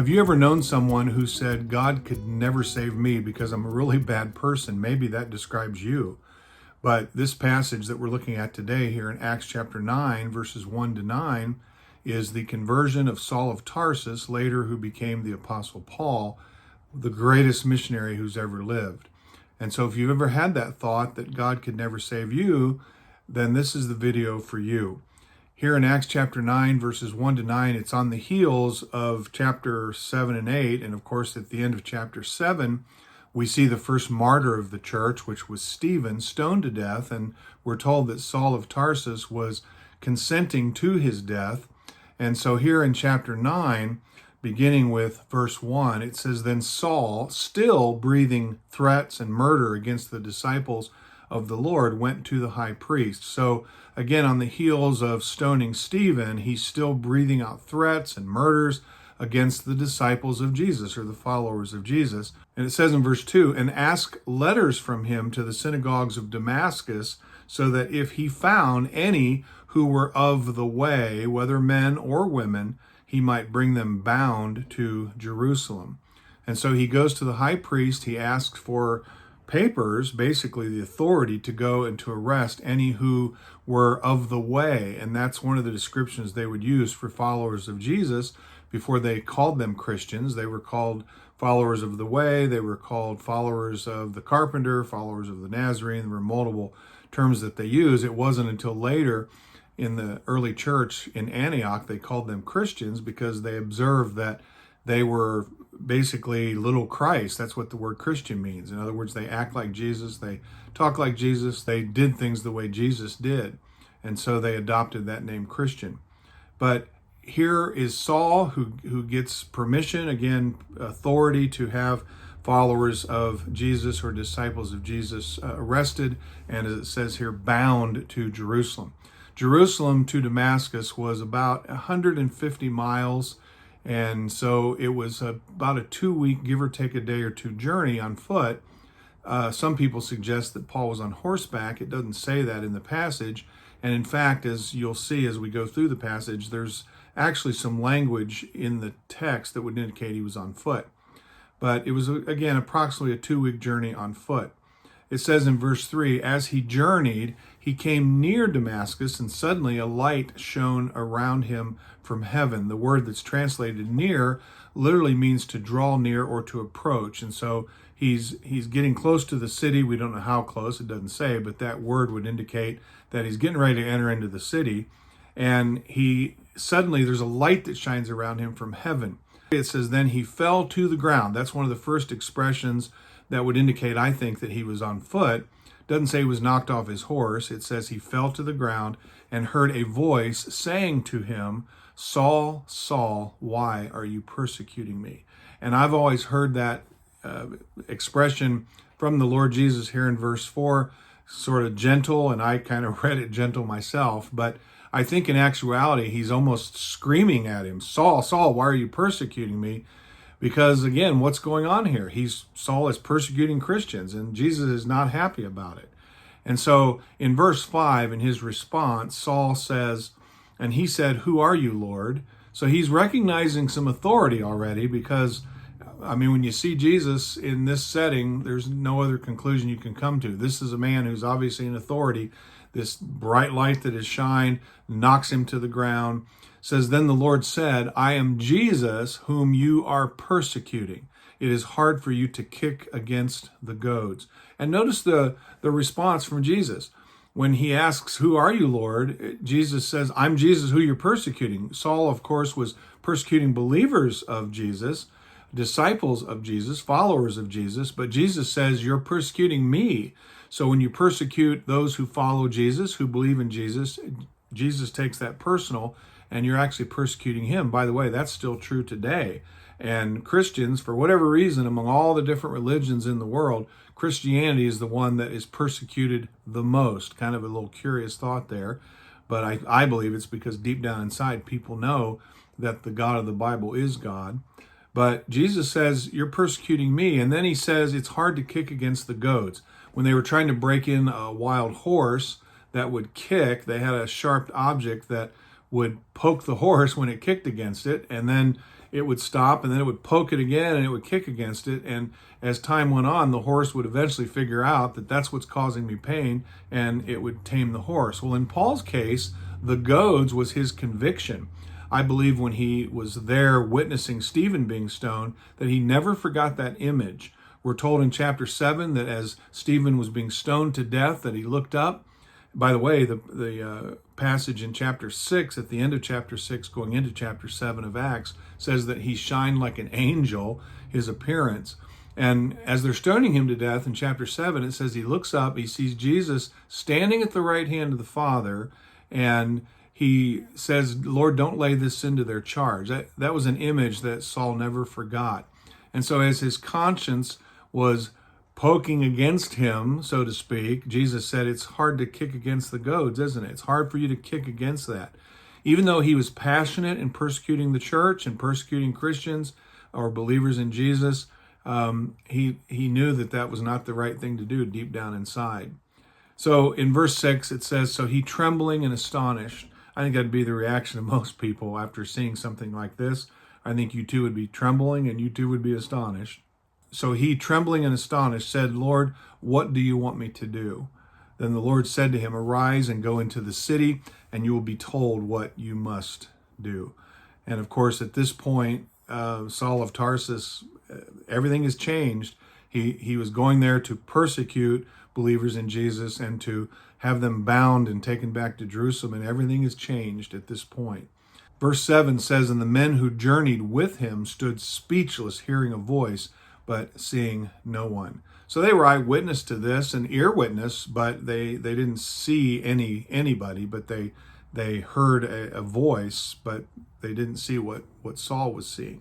Have you ever known someone who said, God could never save me because I'm a really bad person? Maybe that describes you. But this passage that we're looking at today here in Acts chapter 9, verses 1 to 9, is the conversion of Saul of Tarsus, later who became the Apostle Paul, the greatest missionary who's ever lived. And so if you've ever had that thought that God could never save you, then this is the video for you. Here in Acts chapter 9, verses 1 to 9, it's on the heels of chapter 7 and 8. And of course, at the end of chapter 7, we see the first martyr of the church, which was Stephen, stoned to death. And we're told that Saul of Tarsus was consenting to his death. And so here in chapter 9, beginning with verse 1, it says, Then Saul, still breathing threats and murder against the disciples of the Lord, went to the high priest. So again, on the heels of stoning Stephen, he's still breathing out threats and murders against the disciples of Jesus, or the followers of Jesus. And it says in verse 2, And ask letters from him to the synagogues of Damascus, so that if he found any who were of the way, whether men or women, he might bring them bound to Jerusalem. And so he goes to the high priest. He asks for papers, basically the authority to go and to arrest any who were of the way. And that's one of the descriptions they would use for followers of Jesus before they called them Christians. They were called followers of the way. They were called followers of the carpenter, followers of the Nazarene. There were multiple terms that they used. It wasn't until later in the early church in Antioch they called them Christians, because they observed that they were basically little Christ. That's what the word Christian means. In other words, they act like Jesus, they talk like Jesus, they did things the way Jesus did. And so they adopted that name Christian. But here is Saul who gets permission, again, authority to have followers of Jesus or disciples of Jesus arrested, and as it says here, bound to Jerusalem. Jerusalem to Damascus was about 150 miles. And so it was about a 2-week, give or take a day or two journey on foot. Some people suggest that Paul was on horseback. It doesn't say that in the passage. And in fact, as you'll see as we go through the passage, there's actually some language in the text that would indicate he was on foot. But it was, again, approximately a 2-week journey on foot. It says in verse 3, As he journeyed, he came near Damascus, and suddenly a light shone around him from heaven. The word that's translated near literally means to draw near or to approach. And so he's getting close to the city. We don't know how close, it doesn't say, but that word would indicate that he's getting ready to enter into the city. And suddenly there's a light that shines around him from heaven. It says, Then he fell to the ground. That's one of the first expressions that would indicate, I think, that he was on foot. Doesn't say he was knocked off his horse. It says he fell to the ground and heard a voice saying to him, Saul, Saul, why are you persecuting me? And I've always heard that expression from the Lord Jesus here in verse 4, sort of gentle, and I kind of read it gentle myself, but I think in actuality he's almost screaming at him, Saul, Saul, why are you persecuting me? Because again, what's going on here? Saul is persecuting Christians, and Jesus is not happy about it. And so in verse 5, in his response, Saul says, and he said, Who are you, Lord? So he's recognizing some authority already, because, I mean, when you see Jesus in this setting, there's no other conclusion you can come to. This is a man who's obviously in authority. This bright light that has shined knocks him to the ground. Says, Then the Lord said, I am Jesus whom you are persecuting. It is hard for you to kick against the goads. And notice the response from Jesus. When he asks, Who are you, Lord? Jesus says, I'm Jesus who you're persecuting. Saul, of course, was persecuting believers of Jesus, disciples of Jesus, followers of Jesus. But Jesus says, You're persecuting me. So when you persecute those who follow Jesus, who believe in Jesus, Jesus takes that personal, and you're actually persecuting him. By the way, that's still true today. And Christians, for whatever reason, among all the different religions in the world, Christianity is the one that is persecuted the most. Kind of a little curious thought there. But I believe it's because deep down inside, people know that the God of the Bible is God. But Jesus says, You're persecuting me. And then he says, it's hard to kick against the goads. When they were trying to break in a wild horse that would kick, they had a sharp object that would poke the horse when it kicked against it, and then it would stop, and then it would poke it again, and it would kick against it. And as time went on, the horse would eventually figure out that that's what's causing me pain, and it would tame the horse. Well, in Paul's case, the goads was his conviction. I believe when he was there witnessing Stephen being stoned, that he never forgot that image. We're told in chapter 7 that as Stephen was being stoned to death, that he looked up. By the way, the passage in chapter 6, at the end of chapter 6, going into chapter 7 of Acts, says that he shined like an angel, his appearance. And as they're stoning him to death in chapter 7, it says he looks up, he sees Jesus standing at the right hand of the Father, and he says, Lord, don't lay this sin to their charge. That was an image that Saul never forgot. And so as his conscience was poking against him, so to speak, Jesus said, it's hard to kick against the goads, isn't it? It's hard for you to kick against that. Even though he was passionate in persecuting the church and persecuting Christians or believers in Jesus, he knew that that was not the right thing to do deep down inside. So in verse 6, it says, so he trembling and astonished. I think that'd be the reaction of most people after seeing something like this. I think you too would be trembling and you too would be astonished. So he, trembling and astonished, said, Lord, what do you want me to do? Then the Lord said to him, arise and go into the city, and you will be told what you must do. And of course, at this point, Saul of Tarsus, everything has changed. He was going there to persecute believers in Jesus and to have them bound and taken back to Jerusalem, and everything has changed at this point. Verse 7 says, and the men who journeyed with him stood speechless, hearing a voice, but seeing no one. So they were eyewitness to this, and ear witness, but they didn't see anybody, but they heard a voice, but they didn't see what Saul was seeing.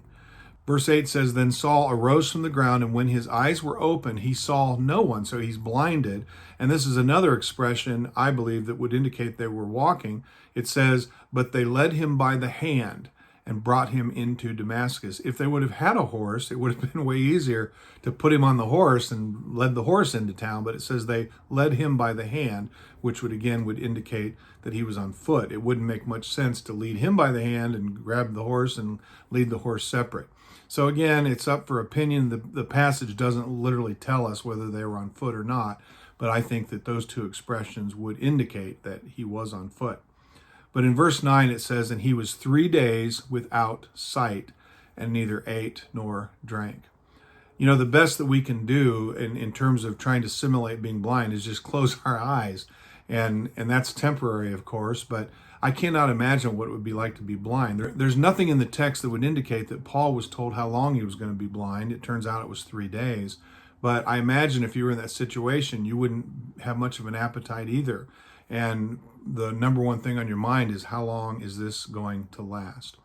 Verse 8 says, then Saul arose from the ground, and when his eyes were open, he saw no one. So he's blinded. And this is another expression, I believe, that would indicate they were walking. It says, but they led him by the hand and brought him into Damascus. If they would have had a horse, it would have been way easier to put him on the horse and led the horse into town. But it says they led him by the hand, which would indicate that he was on foot. It wouldn't make much sense to lead him by the hand and grab the horse and lead the horse separate. So again, it's up for opinion. The passage doesn't literally tell us whether they were on foot or not, but I think that those two expressions would indicate that he was on foot. But in verse 9 it says, and he was 3 days without sight, and neither ate nor drank. You know, the best that we can do in terms of trying to simulate being blind is just close our eyes. And that's temporary, of course, but I cannot imagine what it would be like to be blind. There's nothing in the text that would indicate that Paul was told how long he was going to be blind. It turns out it was 3 days. But I imagine if you were in that situation, you wouldn't have much of an appetite either. And the number one thing on your mind is, how long is this going to last?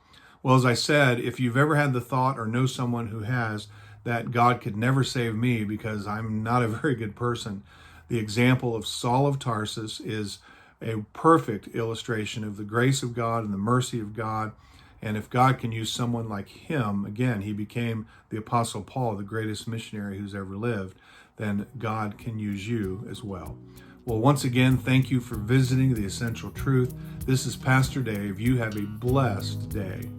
Well, as I said, if you've ever had the thought or know someone who has, that God could never save me because I'm not a very good person, the example of Saul of Tarsus is a perfect illustration of the grace of God and the mercy of God. And if God can use someone like him, again, he became the Apostle Paul, the greatest missionary who's ever lived, then God can use you as well. Well, once again, thank you for visiting The Essential Truth. This is Pastor Dave. You have a blessed day.